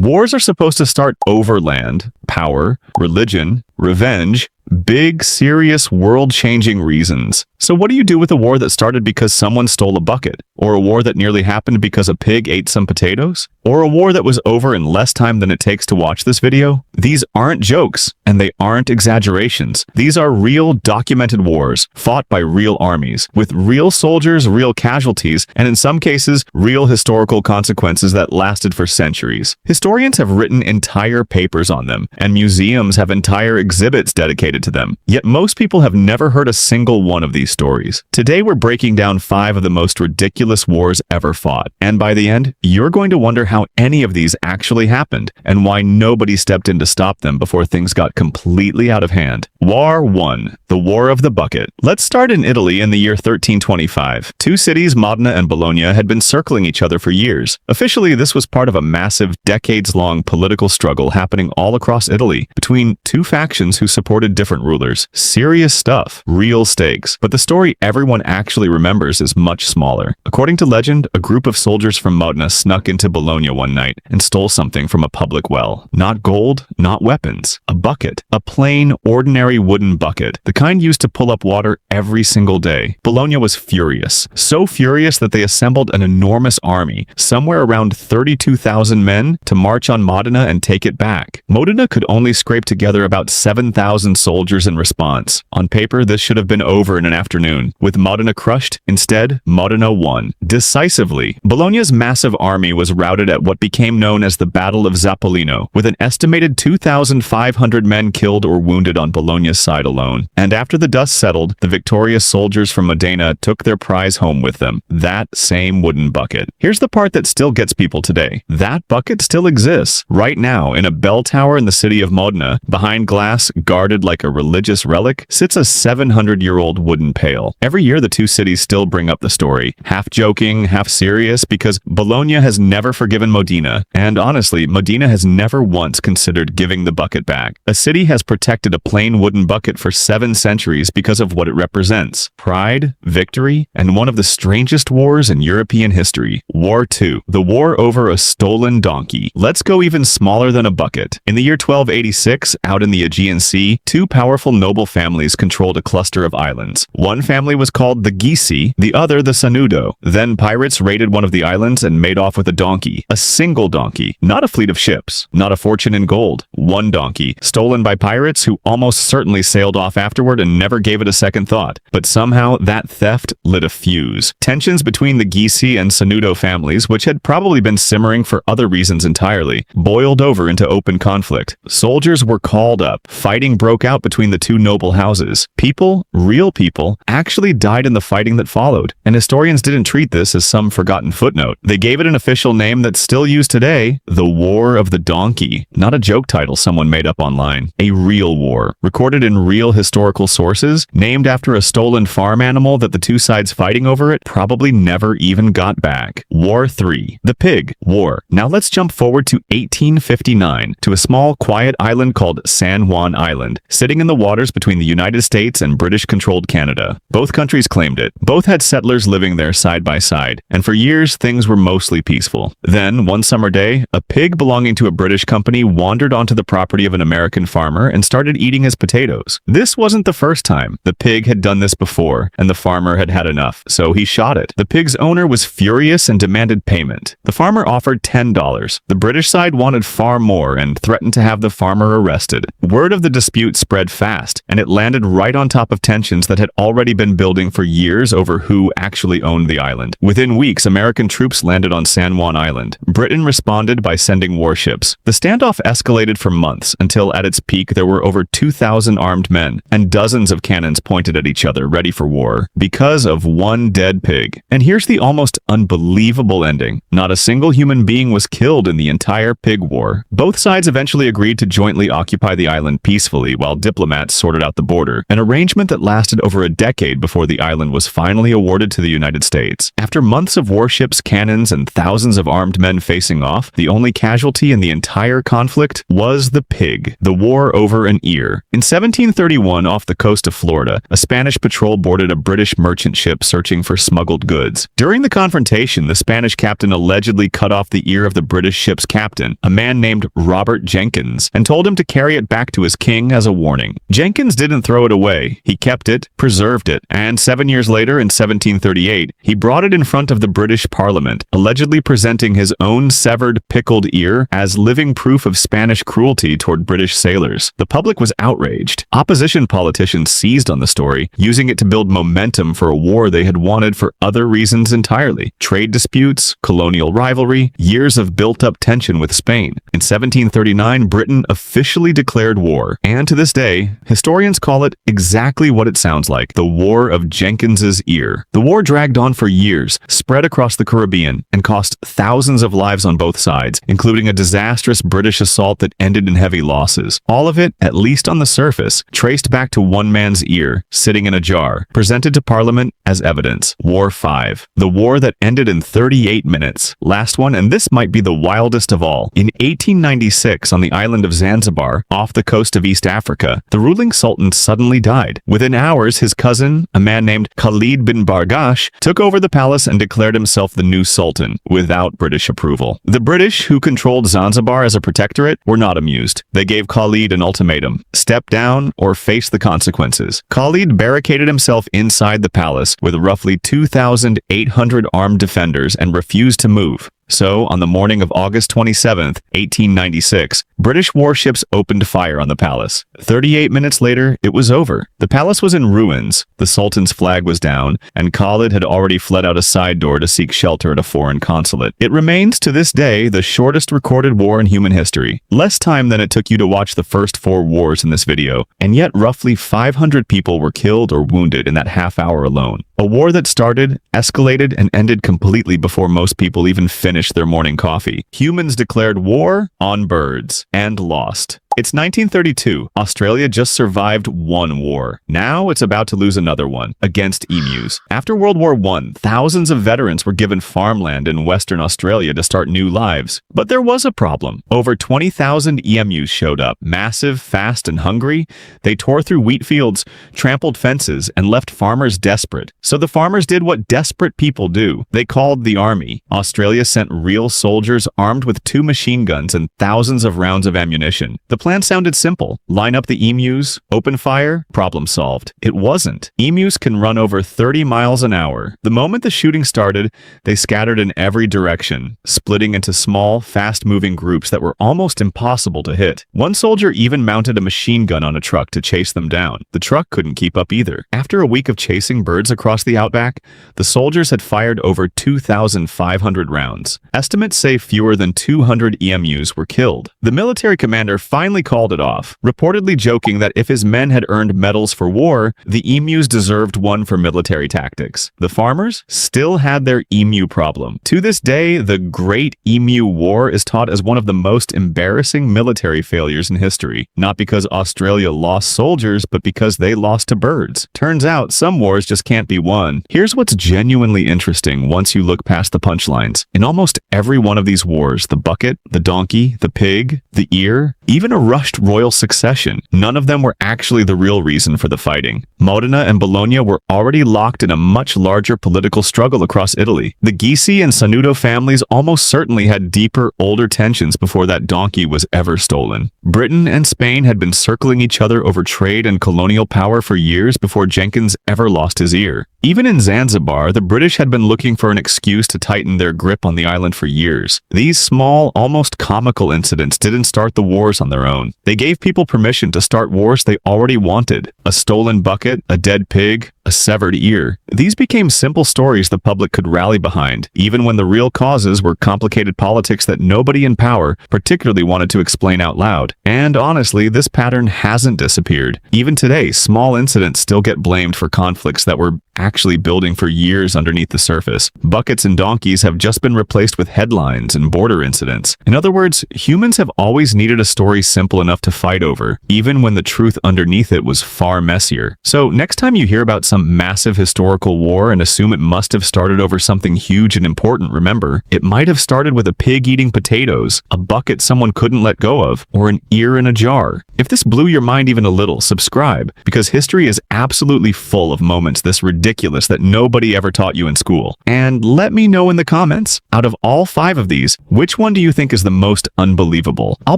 Wars are supposed to start over land, power, religion, revenge, big, serious, world-changing reasons. So what do you do with a war that started because someone stole a bucket? Or a war that nearly happened because a pig ate some potatoes? Or a war that was over in less time than it takes to watch this video? These aren't jokes, and they aren't exaggerations. These are real, documented wars, fought by real armies, with real soldiers, real casualties, and in some cases, real historical consequences that lasted for centuries. Historians have written entire papers on them, and museums have entire exhibits dedicated to them. Yet most people have never heard a single one of these stories. Today we're breaking down 5 of the most ridiculous wars ever fought, and by the end, you're going to wonder how any of these actually happened, and why nobody stepped in to stop them before things got completely out of hand. War 1. The War of the Bucket. Let's start in Italy in the year 1325. 2 cities, Modena and Bologna, had been circling each other for years. Officially, this was part of a massive, decades-long political struggle happening all across Italy between 2 factions who supported different rulers. Serious stuff. Real stakes. But the story everyone actually remembers is much smaller. According to legend, a group of soldiers from Modena snuck into Bologna one night and stole something from a public well. Not gold, not weapons. A bucket. A plain, ordinary wooden bucket. The kind used to pull up water every single day. Bologna was furious. So furious that they assembled an enormous army, somewhere around 32,000 men, to march on Modena and take it back. Modena could only scrape together about 7,000 soldiers in response. On paper, this should have been over in an afternoon. With Modena crushed, instead, Modena won. Decisively. Bologna's massive army was routed at what became known as the Battle of Zappolino, with an estimated 2,500 men killed or wounded on Bologna's side alone. And after the dust settled, the victorious soldiers from Modena took their prize home with them, that same wooden bucket. Here's the part that still gets people today. That bucket still exists, right now, in a bell tower in the city of Modena. Behind glass, guarded like a religious relic, sits a 700-year-old wooden pail. Every year, the 2 cities still bring up the story, half joking, half serious, because Bologna has never forgiven Modena, and honestly, Modena has never once considered giving the bucket back. A city has protected a plain wooden bucket for 7 centuries because of what it represents: pride, victory, and one of the strangest wars in European history. War 2. The war over a stolen donkey. Let's go even smaller than a bucket. In the year 1286, out in the Aegean Sea, 2 powerful noble families controlled a cluster of islands. One family was called the Gisi, the other the Sanudo. Then pirates raided one of the islands and made off with a donkey. A single donkey. Not a fleet of ships. Not a fortune in gold. One donkey. Stolen by pirates who almost certainly sailed off afterward and never gave it a second thought. But somehow, that theft lit a fuse. Tensions between the Gisi and Sanudo families, which had probably been simmering for other reasons entirely, boiled over into open conflict. Soldiers were called up. Fighting broke out between the 2 noble houses. People, real people, actually died in the fighting that followed. And historians didn't treat this as some forgotten footnote. They gave it an official name that's still used today: the War of the Donkey. Not a joke title someone made up online. A real war, recorded in real historical sources, named after a stolen farm animal that the 2 sides fighting over it probably never even got back. War 3. The Pig War. Now let's jump forward to 1859, to a small, quiet island called San Juan Island, sitting in the waters between the United States and British-controlled Canada. Both countries claimed it. Both had settlers living there side by side, and for years things were mostly peaceful. Then, one summer day, a pig belonging to a British company wandered onto the property of an American farmer and started eating his potatoes. This wasn't the first time. The pig had done this before, and the farmer had had enough, so he shot it. The pig's owner was furious and demanded payment. The farmer offered $10. The British side wanted far more and threatened to have the farmer arrested. Word of the dispute spread fast, and it landed right on top of tensions that had already been building for years over who actually owned the island. Within weeks, American troops landed on San Juan Island. Britain responded by sending warships. The standoff escalated for months, until at its peak there were over 2,000 armed men, and dozens of cannons pointed at each other, ready for war, because of one dead pig. And here's the almost unbelievable ending. Not a single human being was killed in the entire pig war. Both sides eventually agreed to jointly occupy the island peacefully while diplomats sorted out the border, an arrangement that lasted over a decade before the island was finally awarded to the United States. After months of warships, cannons, and thousands of armed men facing off, the only casualty in the entire conflict was the pig, the war over an ear. In 1731, off the coast of Florida, a Spanish patrol boarded a British merchant ship searching for smuggled goods. During the confrontation, the Spanish captain allegedly cut off the ear of the British ship's captain, a man named Robert Jenkins, and told him to carry it back to his king as a warning. Jenkins didn't throw it away. He kept it, preserved it, and 7 years later, in 1738, he brought it in front of the British Parliament, allegedly presenting his own severed, pickled ear as living proof of Spanish cruelty toward British sailors. The public was outraged. Opposition politicians seized on the story, using it to build momentum for a war they had wanted for other reasons entirely. Trade disputes, colonial rivalry, years of built-up tension with Spain. In 1739, Britain officially declared war, and to this day, historians call it exactly what it sounds like, the War of Jenkins's Ear. The war dragged on for years, spread across the Caribbean, and cost thousands of lives on both sides, including a disastrous British assault that ended in heavy losses. All of it, at least on the surface, traced back to one man's ear, sitting in a jar, presented to Parliament as evidence. War 5. The war that ended in 38 minutes. Last one, and this might be the wildest of all. In 1896, on the island of Zanzibar, off the coast of East Africa, the ruling sultan suddenly died. Within hours, his cousin, a man named Khalid bin Bargash, took over the palace and declared himself the new sultan, without British approval. The British, who controlled Zanzibar as a protectorate, were not amused. They gave Khalid an ultimatum: step down or face the consequences. Khalid barricaded himself inside the palace with roughly 2,800 armed defenders and refused to move. So, on the morning of August 27, 1896, British warships opened fire on the palace. 38 minutes later, it was over. The palace was in ruins, the Sultan's flag was down, and Khalid had already fled out a side door to seek shelter at a foreign consulate. It remains, to this day, the shortest recorded war in human history. Less time than it took you to watch the first 4 wars in this video, and yet roughly 500 people were killed or wounded in that half hour alone. A war that started, escalated, and ended completely before most people even finished their morning coffee. Humans declared war on birds and lost. It's 1932. Australia just survived one war. Now it's about to lose another one, against emus. After World War I, thousands of veterans were given farmland in Western Australia to start new lives. But there was a problem. Over 20,000 emus showed up, massive, fast, and hungry. They tore through wheat fields, trampled fences, and left farmers desperate. So the farmers did what desperate people do. They called the army. Australia sent real soldiers armed with 2 machine guns and thousands of rounds of ammunition. The plan sounded simple. Line up the emus, open fire, problem solved. It wasn't. Emus can run over 30 miles an hour. The moment the shooting started, they scattered in every direction, splitting into small, fast-moving groups that were almost impossible to hit. One soldier even mounted a machine gun on a truck to chase them down. The truck couldn't keep up either. After a week of chasing birds across the outback, the soldiers had fired over 2,500 rounds. Estimates say fewer than 200 emus were killed. The military commander finally called it off, reportedly joking that if his men had earned medals for war, the emus deserved one for military tactics. The farmers still had their emu problem. To this day, the Great Emu War is taught as one of the most embarrassing military failures in history, not because Australia lost soldiers, but because they lost to birds. Turns out, some wars just can't be won. Here's what's genuinely interesting once you look past the punchlines. In almost every one of these wars, the bucket, the donkey, the pig, the ear, even a rushed royal succession, none of them were actually the real reason for the fighting. Modena and Bologna were already locked in a much larger political struggle across Italy. The Guisi and Sanudo families almost certainly had deeper, older tensions before that donkey was ever stolen. Britain and Spain had been circling each other over trade and colonial power for years before Jenkins ever lost his ear. Even in Zanzibar, the British had been looking for an excuse to tighten their grip on the island for years. These small, almost comical incidents didn't start the wars on their own. They gave people permission to start wars they already wanted. A stolen bucket, a dead pig, a severed ear. These became simple stories the public could rally behind, even when the real causes were complicated politics that nobody in power particularly wanted to explain out loud. And honestly, this pattern hasn't disappeared. Even today, small incidents still get blamed for conflicts that were actually building for years underneath the surface. Buckets and donkeys have just been replaced with headlines and border incidents. In other words, humans have always needed a story simple enough to fight over, even when the truth underneath it was far messier. So next time you hear about some massive historical war and assume it must have started over something huge and important, remember, it might have started with a pig eating potatoes, a bucket someone couldn't let go of, or an ear in a jar. If this blew your mind even a little, subscribe, because history is absolutely full of moments this ridiculous that nobody ever taught you in school. And let me know in the comments, out of all 5 of these, which one do you think is the most unbelievable? I'll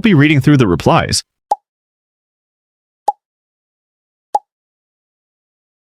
be reading through the replies.